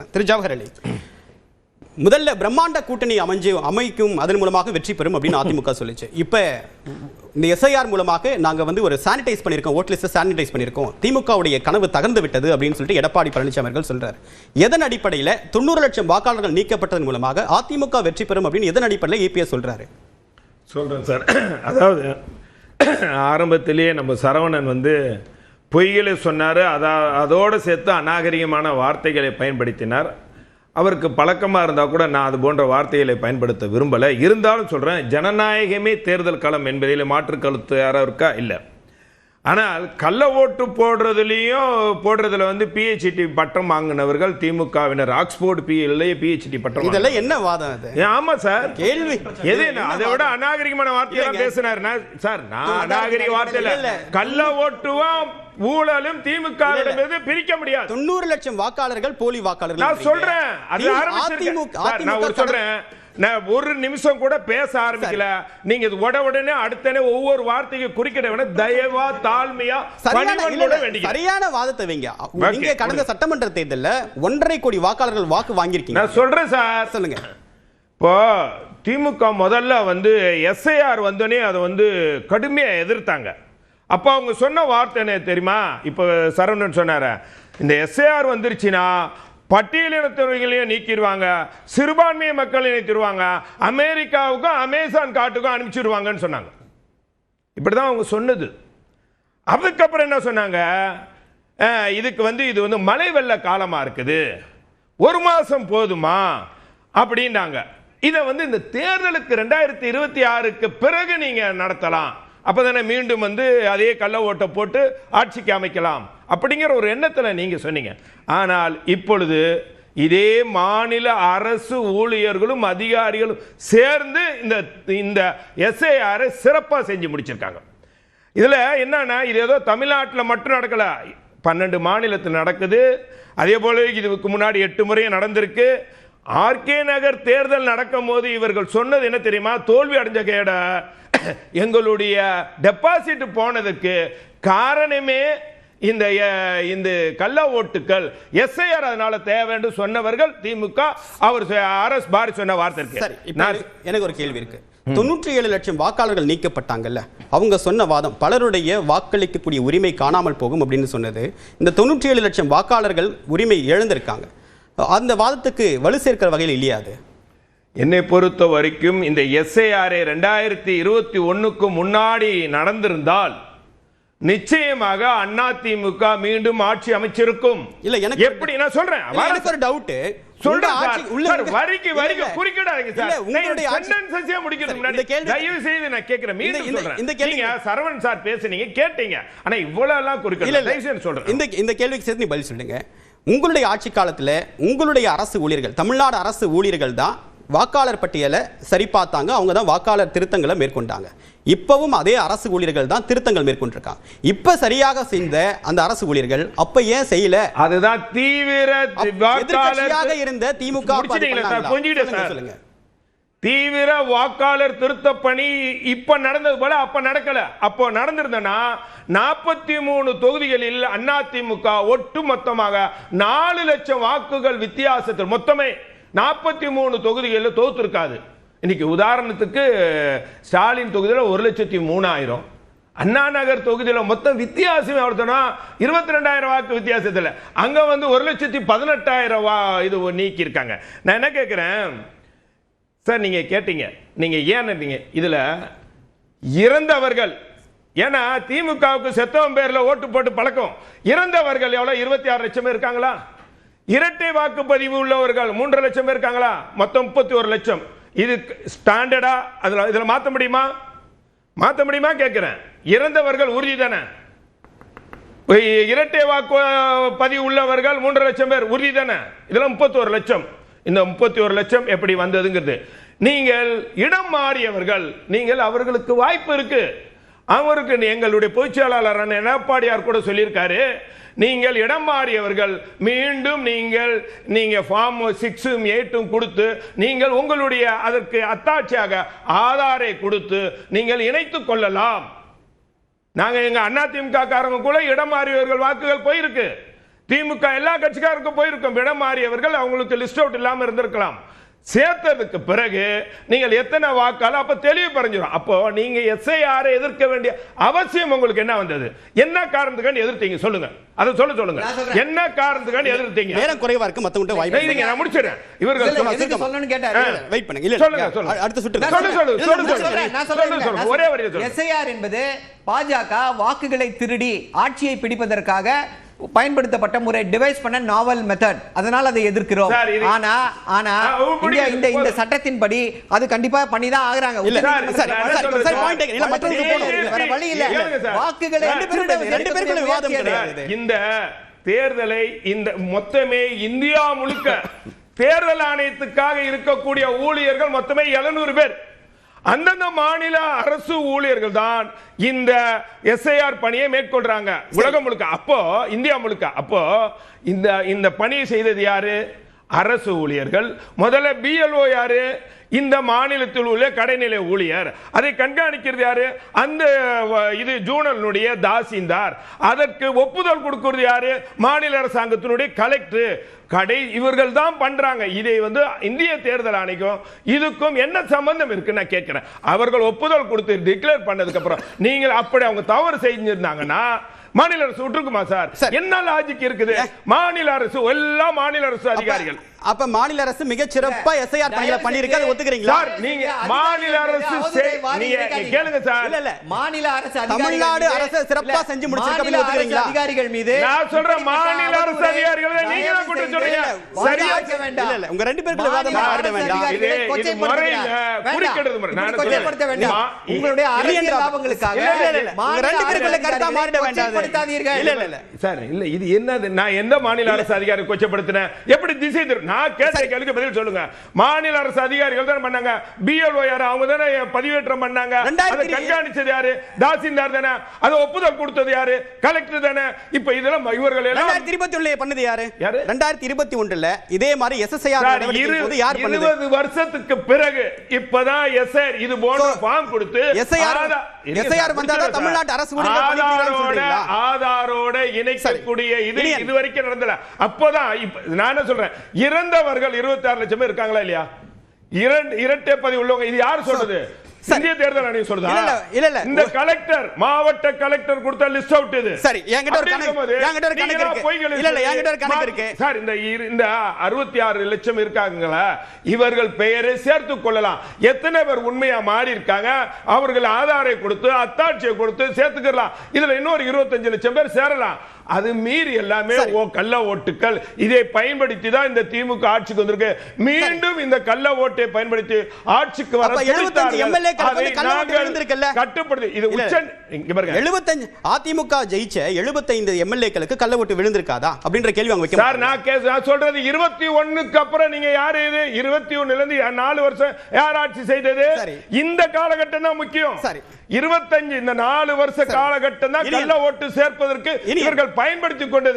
திரு ஜவஹர் அலி, முதல்ல பிரம்மாண்ட கூட்டணி அமைக்கும் அதன் மூலமாக வெற்றி பெறும் அப்படின்னு அதிமுக சொல்லிச்சு. இப்போ இந்த எஸ்ஐஆர் மூலமாக நாங்கள் ஒரு சானிடைஸ் பண்ணியிருக்கோம், ஓட் லிஸ்ட்டை சானிடைஸ் பண்ணியிருக்கோம், திமுகவுடைய கனவு தகர்ந்து விட்டது அப்படின்னு சொல்லிட்டு எடப்பாடி பழனிசாமி அவர்கள் சொல்றாரு. எதன் அடிப்படையில் 90 லட்சம் வாக்காளர்கள் நீக்கப்பட்டதன் மூலமாக அதிமுக வெற்றி பெறும் அப்படின்னு எதன் அடிப்படையில் ஏபிஎஸ் சொல்றாரு? சொல்கிறேன் சார். அதாவது ஆரம்பத்திலேயே நம்ம சரவணன் பொய்களை சொன்னார், அதோடு சேர்த்து அநாகரிகமான வார்த்தைகளை பயன்படுத்தினார். அவருக்கு பழக்கமாக இருந்தால் கூட நான் அது போன்ற வார்த்தைகளை பயன்படுத்த விரும்பலை. இருந்தாலும் சொல்கிறேன், ஜனநாயகமே தேர்தல் களம் என்பதில் மாற்று கருத்து யாராக இருக்கா? இல்லை. ஆனால் கள்ள ஓட்டு போடுறதுல பிஹெச்டி பட்டம் வாங்கினவர்கள் திமுகவினர். ஆக்ஸ்போர்ட் பிஹெச்டி பட்டம். இதெல்லாம் என்ன வாதம் அது? ஆமா சார், கேள்வி எது? அதை விட அநாகரிகமான வார்த்தையெல்லாம் பேசினார் சார். நான் அநாகரிக வார்த்தையில கள்ள ஓட்டுவும் ஊழலும் திமுக பிரிக்க முடியாது. 90 லட்சம் வாக்காளர்கள் போலி வாக்காளர்கள். நான் சொல்றேன், அது ஆரம்பிச்சிருக்கேன். நான் சொல்றேன், நான் ஒரு நிமிஷம் கூட பேச ஆரம்பிக்கல. நீங்க உடனே அடுத்தனே ஒவ்வொரு வார்த்தைக்கு குறுக்கிட வேணும். தயவா தாழ்மையா சரியான வாதத்தை வைங்க. நீங்க கடந்த சட்டமன்ற தேர்தலில் 1.5 கோடி வாக்காளர்கள் வாக்கு வாங்கியிருக்கீங்க. நான் சொல்றேன் சார், சொல்லுங்க. இப்போ திமுக முதல்ல எஸ்ஐஆர் வந்தோடனே அதை கடுமையா எதிர்த்தாங்க. அப்போ அவங்க சொன்ன வார்த்தை என்ன தெரியுமா? இப்போ சரவணன் சொன்னார, இந்த எஸ்ஐஆர் வந்துருச்சுன்னா பட்டியலினத்தவர்களையும் நீக்கிடுவாங்க, சிறுபான்மைய மக்களை நீக்கிடுவாங்க, அமெரிக்காவுக்கும் அமேசான் காட்டுக்கும் அனுப்பிச்சிடுவாங்கன்னு சொன்னாங்க. இப்படிதான் அவங்க சொன்னது. அதுக்கப்புறம் என்ன சொன்னாங்க? இதுக்கு இது மழை வெள்ள காலமா இருக்குது, 1 மாசம் போதுமா அப்படின்னாங்க. இதை இந்த தேர்தலுக்கு 2026க்கு பிறகு நீங்க நடத்தலாம், அப்பதானே மீண்டும் அதே கள்ள ஓட்டை போட்டு ஆட்சிக்கு அமைக்கலாம் அப்படிங்கிற ஒரு எண்ணத்தில் நீங்க சொன்னீங்க. ஆனால் இப்பொழுது இதே மாநில அரசு ஊழியர்களும் அதிகாரிகளும் சேர்ந்து இந்த எஸ்ஐஆர் சிறப்பாக செஞ்சு முடிச்சிருக்காங்க. இதுல என்னன்னா, இது ஏதோ தமிழ்நாட்டில் மட்டும் நடக்கல, 12 மாநிலத்தில் நடக்குது. அதே போல இதுக்கு முன்னாடி 8 முறையும் நடந்திருக்கு. ஆர்கே நகர் தேர்தல் நடக்கும் போது இவர்கள் சொன்னது என்ன தெரியுமா? தோல்வி அடைஞ்ச கேட எங்களுடைய டெபாசிட் போனதுக்கு காரணமே இந்த கள்ள ஓட்டுகள், எஸ்ஐஆர் அதனால தேவைன்னு சொன்னவர்கள் திமுக. அவர் அரசு பாரி சொன்ன வார்த்தை இருக்கு. எனக்கு ஒரு கேள்வி இருக்கு. 97 லட்சம் வாக்காளர்கள் நீக்கப்பட்டாங்கல்ல, அவங்க சொன்ன வாதம் பலருடைய வாக்களிக்கக்கூடிய உரிமை காணாமல் போகும் அப்படின்னு சொன்னது. இந்த 97 லட்சம் வாக்காளர்கள் உரிமை இழந்திருக்காங்க. அந்த வாதத்துக்கு வலு சேர்க்கிற வகையில் இல்லையா அது? என்னை பொறுத்த வரைக்கும் இந்த எஸ்ஐஆர் 2021க்கு முன்னாடி நடந்திருந்தால் நிச்சயமாக அதிமுக மீண்டும் ஆட்சி அமைச்சிருக்கும். இல்ல, எனக்கு எப்படி நான் சொல்றேன், எனக்கு ஒரு டவுட். சரவணன் சார் பேசுனீங்க, கேட்டீங்க. ஆனா இவ்வளவு எல்லாம் குறிக்கல. இந்த கேள்விக்கு சேர்த்து நீ பதில் சொல்லுங்க. உங்களுடைய ஆட்சி காலத்தில் உங்களுடைய அரசு ஊழியர்கள், தமிழ்நாடு அரசு ஊழியர்கள் தான் வாக்காளர் பட்டியலை சரி பார்த்தாங்க, அவங்க தான் வாக்காளர் திருத்தங்களை மேற்கொண்டாங்க. இப்பவும் அதே அரசு ஊழியர்கள் தான் திருத்தங்கள் மேற்கொண்டிருக்காங்க. இப்ப சரியாக செய்த அந்த அரசு ஊழியர்கள் அப்ப ஏன் செய்யல? அதுதான் தீவிர எதிர்க்கட்சியாக இருந்த திமுக. சொல்லுங்க. தீவிர வாக்காளர் திருத்த பணி இப்ப நடந்தது போல அப்ப நடக்கல. அப்போ நடந்திருந்தனா 43 தொகுதிகளில் அதிமுக ஒட்டு மொத்தமாக 4 லட்சம் வாக்குகள் வித்தியாசத்தில் மொத்தமே 43 தொகுதிகளில் தோத்திருக்காது. இன்னைக்கு உதாரணத்துக்கு ஸ்டாலின் தொகுதியில் 1,03,000, அண்ணா நகர் தொகுதியில் மொத்தம் வித்தியாசம் எவ்வளோனா 22,000 வாக்கு வித்தியாசத்தில். அங்க 1,18,000 இது நீக்கி இருக்காங்க. நான் என்ன கேட்கிறேன் சார், நீங்க கேட்டீங்க, நீங்க ஏன் இதுல இறந்தவர்கள், ஏன்னா திமுகவுக்கு செத்தவன் பேர்ல ஓட்டு போட்டு பழக்கம். இறந்தவர்கள் எவ்வளவு? 26 லட்சம் இருக்காங்களா? இரட்டை வாக்குப்பதிவு உள்ளவர்கள் 3 லட்சம் இருக்காங்களா? மொத்தம் 31 லட்சம். இது ஸ்டாண்டர்டா? இதுல மாத்த முடியுமா? மாத்த முடியுமா கேட்கிறேன். இறந்தவர்கள் உறுதி தானே. இரட்டை வாக்கு பதிவு உள்ளவர்கள் 3 லட்சம் பேர் உறுதி தானே. இதுல 31 லட்சம். இந்த 31 லட்சம் எப்படி வந்ததுங்கிறது, நீங்கள் இடம் மாறியவர்கள், நீங்கள் அவர்களுக்கு வாய்ப்பு இருக்கு. அவருக்கு எங்களுடைய பொதுச்செயலாளர் எடப்பாடியார் கூட சொல்லியிருக்காரு, நீங்கள் இடம் மாறியவர்கள் மீண்டும் நீங்க ஃபார்ம் 6 8 கொடுத்து நீங்கள் உங்களுடைய அதற்கு அத்தாட்சியாக ஆதாரை கொடுத்து நீங்கள் இணைத்துக் கொள்ளலாம். நாங்க எங்க அதிமுக காரங்க கூட இடம் மாறியவர்கள் வாக்குகள் போயிருக்கு. திமுக எல்லா கட்சிக்காருக்கும் போயிருக்கும். இடம் மாறியவர்கள் அவங்களுக்கு லிஸ்ட் அவுட் இல்லாம இருந்திருக்கலாம். சேர்த்ததுக்கு பிறகு நீங்கள் எத்தனை வாக்காளர் அப்ப தெளிவு பறஞ்சிடும். அப்போ நீங்க எஸ்ஐஆர் எதிர்க்க வேண்டிய அவசியம் உங்களுக்கு என்ன வந்தது? என்ன காரணத்துக்காக எதிர்த்தீங்க சொல்லுங்க, அதை சொல்லுங்க. என்ன காரணத்துக்காக எதிர்த்தீங்க? நேரம் குறைவா இருக்கு, மத்தவங்க வாய்ப்பு. நான் முடிச்சிடுறேன். இவர்கள் சொல்லணும்னு கேட்டாரு. வெயிட் பண்ணுங்க. இல்ல அடுத்த சொல்லுங்க. ஒரே வரியில சொல்லுங்க. எஸ்ஐஆர் என்பது பாஜக வாக்குகளை திருடி ஆட்சியை பிடிப்பதற்காக பயன்படுத்தப்பட்ட முறை டிவைஸ் பண்ண நாவல் மெத்தட். அதனால அதை எதிர்க்கிறோம். ஆனா இந்த சட்டத்தின்படி அது கண்டிப்பா பண்ணி தான் ஆகுறாங்க. வாக்குகளை இந்த தேர்தலை இந்த மொத்தமே இந்தியா முழுக்க தேர்தல் ஆணையத்துக்காக இருக்கக்கூடிய ஊழியர்கள் மொத்தமே 700 பேர். அந்தந்த மாநில அரசு ஊழியர்கள் தான் இந்த எஸ்ஐஆர் பணியை மேற்கொள்றாங்க உலகம் முழுக்க. அப்போ இந்தியா முழுக்க அப்போ இந்த பணியை செய்தது யாரு? அரசு ஊழியர்கள். முதல்ல பிஎல்ஓ யாரு? இந்த மாநிலத்தில் உள்ள கடைநிலை ஊழியர். அதை கண்காணிக்கிறது யாரு? அந்த இது ஜூனலுடைய தாசில்தார். அதற்கு ஒப்புதல் கொடுக்கிறது யாரு? மாநில அரசாங்கத்தினுடைய கலெக்டர். இவர்கள் தான் பண்றாங்க. இதை இந்திய தேர்தல் ஆணையம் இதுக்கும் என்ன சம்பந்தம் இருக்கு நான் கேட்கிறேன். அவர்கள் ஒப்புதல் கொடுத்து டிக்ளேர் பண்ணதுக்கு அப்புறம் நீங்கள் அப்படி அவங்க தவறு செஞ்சிருந்தாங்கன்னா மாநில அரசு விட்டுருக்குமா சார்? என்ன லாஜிக் இருக்குது? மாநில அரசு எல்லா மாநில அரசு அதிகாரிகள் அப்ப மாநில அரசு மிக சிறப்பா எஸ்ஐஆர் பணிகளை பண்ணிருக்காது, ஒத்துக்கிறீங்களா? சார் நீங்க மாநில அரசு கேளுங்க சார். இல்ல மாநில அரசு தமிழ்நாடு அரசு சிறப்பா செஞ்சு முடிச்சிருக்காங்க, ஒத்துக்கிறீங்களா? அதிகாரிகள் மீது நான் சொல்றேன் மாநில அரசு அதிகாரிகளை நீங்க தான் குற்றம் சொல்றீங்க. சரியா இல்ல இல்ல உங்க ரெண்டு பேருக்குள்ள வாதமா மாற வேண்டாம். இது முறையில குறிக்கிறது முறை. நான் சொல்றேன் உங்களுடைய அரசியல் லாபங்களுக்காக உங்க ரெண்டு பேருக்குள்ள கருத்தா மாறிட வேண்டாம். இல்ல இல்ல இல்ல சார் இல்ல இது என்னது? நான் எந்த மாநில அரசு அதிகாரி கொச்சப்படுத்தினேன்? எப்படி திசை திரும்ப? நான் கேட்ட கேள்விக்கு பதில் சொல்லுங்க. மாநில அரசு அதிகாரிகள் தான் பண்ணாங்க. பிஎல்ஓ யாரு? அவங்க தானே பதிவேற்றம் பண்ணாங்க. அதை கண்காணிச்சது யாரு? தாசில்தார் தானே. அதை ஒப்புதல் கொடுத்தது யாரு? கலெக்டர் தானே. இப்ப இதெல்லாம் இவர்கள் எல்லாம் 2021 பண்ணது யாரு? 2021 இதே மாதிரி எஸ்எஸ்ஐஆர் நடவடிக்கை போது யார் பண்ணது? 20 வருஷத்துக்கு பிறகு இப்பதான் எஸ்ஐஆர் இது போன்ற ஃபார்ம் கொடுத்து எஸ்ஐஆர் வந்தாதான் தமிழ்நாடு அரசு ஆதாரோட இணைக்கக்கூடிய இது வரைக்கும் நடந்தல. அப்போதான் நான் சொல்றேன் இறந்தவர்கள் 26 லட்சம் பேர் இருக்காங்களா இல்லையா? இரட்டை பதிவு உள்ளவங்க. இது யார் சொல்றது? இந்திய தேர்தல் ஆணையம் சொல்றதா? இல்ல இல்ல இந்த கலெக்டர் மாவட்ட கலெக்டர் கொடுத்த லிஸ்ட் அவுட் இது. சரி என்கிட்ட ஒரு கணக்கு இருக்கு. இல்ல இல்ல என்கிட்ட ஒரு கணக்கு இருக்கு. சார் இந்த 66 லட்சம் இருக்காங்களா இவர்கள் பெயரை சேர்த்து கொள்ளலாம். எத்தனை பேர் உண்மையா மாறி இருக்காங்க அவர்கள் ஆதாரை கொடுத்து அத்தாட்சியை கொடுத்து சேர்த்துக்கலாம். இதுல இன்னொரு 25 லட்சம் பேர் சேரலாம். அது மீறி எல்லாமே கள்ள ஓட்டுகள். இதை பயன்படுத்தி தான் இந்த திமுக ஆட்சிக்கு வந்திருக்கு. மீண்டும் இந்த கள்ள ஓட்டை பயன்படுத்தி ஆட்சிக்கு வர கட்டுப்படுது. இது 75 அதிமுக ஜெயிச்ச 75 எம்எல்ஏக்களுக்கு கள்ள ஓட்டு விழுந்திருக்காதா அப்படின்ற கேள்வி அவங்க வைக்க. சார் நான் சொல்றது 21க்கு அப்புறம் நீங்க யாரு? இது 21ல இருந்து 4 வருஷம் யார் ஆட்சி செய்தது? இந்த காலகட்டம் தான் முக்கியம். சரி 25 இந்த 4 வருஷ காலகட்டம் தான் கள்ள ஓட்டு சேர்ப்பதற்கு இவர்கள் பயன்படுத்திக் கொண்டது.